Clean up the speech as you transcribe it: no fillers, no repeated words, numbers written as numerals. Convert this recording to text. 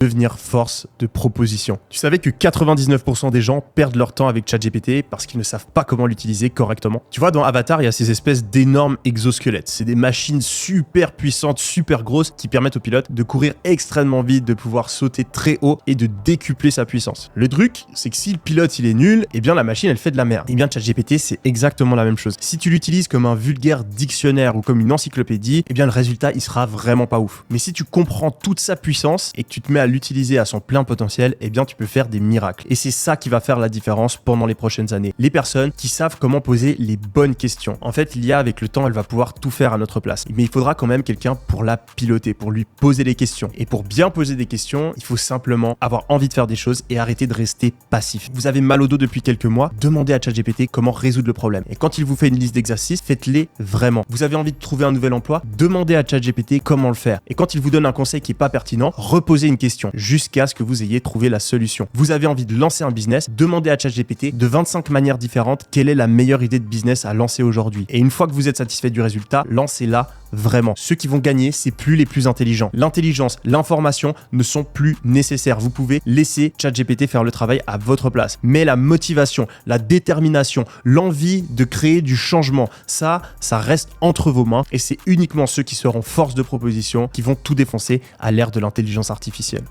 devenir force de proposition. Tu savais que 99% des gens perdent leur temps avec ChatGPT parce qu'ils ne savent pas comment l'utiliser correctement. Tu vois, dans Avatar, il y a ces espèces d'énormes exosquelettes. C'est des machines super puissantes, super grosses qui permettent au pilote de courir extrêmement vite, de pouvoir sauter très haut et de décupler sa puissance. Le truc, c'est que si le pilote il est nul, eh bien la machine elle fait de la merde. Eh bien ChatGPT c'est exactement la même chose. Si tu l'utilises comme un vulgaire dictionnaire ou comme une encyclopédie, eh bien le résultat il sera vraiment pas ouf. Mais si tu comprends toute sa puissance et que tu te mets à l'utiliser à son plein potentiel, eh bien tu peux faire des miracles. Et c'est ça qui va faire la différence pendant les prochaines années. Les personnes qui savent comment poser les bonnes questions. En fait, l'IA avec le temps, elle va pouvoir tout faire à notre place. Mais il faudra quand même quelqu'un pour la piloter, pour lui poser des questions. Et pour bien poser des questions, il faut simplement avoir envie de faire des choses et arrêter de rester passif. Vous avez mal au dos depuis quelques mois, demandez à ChatGPT comment résoudre le problème. Et quand il vous fait une liste d'exercices, faites-les vraiment. Vous avez envie de trouver un nouvel emploi, demandez à ChatGPT comment le faire. Et quand il vous donne un conseil qui est pas pertinent, reposez une question jusqu'à ce que vous ayez trouvé la solution. Vous avez envie de lancer un business, demandez à ChatGPT de 25 manières différentes quelle est la meilleure idée de business à lancer aujourd'hui. Et une fois que vous êtes satisfait du résultat, lancez-la vraiment. Ceux qui vont gagner, c'est plus les plus intelligents. L'intelligence, l'information ne sont plus nécessaires. Vous pouvez laisser ChatGPT faire le travail à votre place. Mais la motivation, la détermination, l'envie de créer du changement, ça reste entre vos mains et c'est uniquement ceux qui seront force de proposition qui vont tout défoncer à l'ère de l'intelligence artificielle.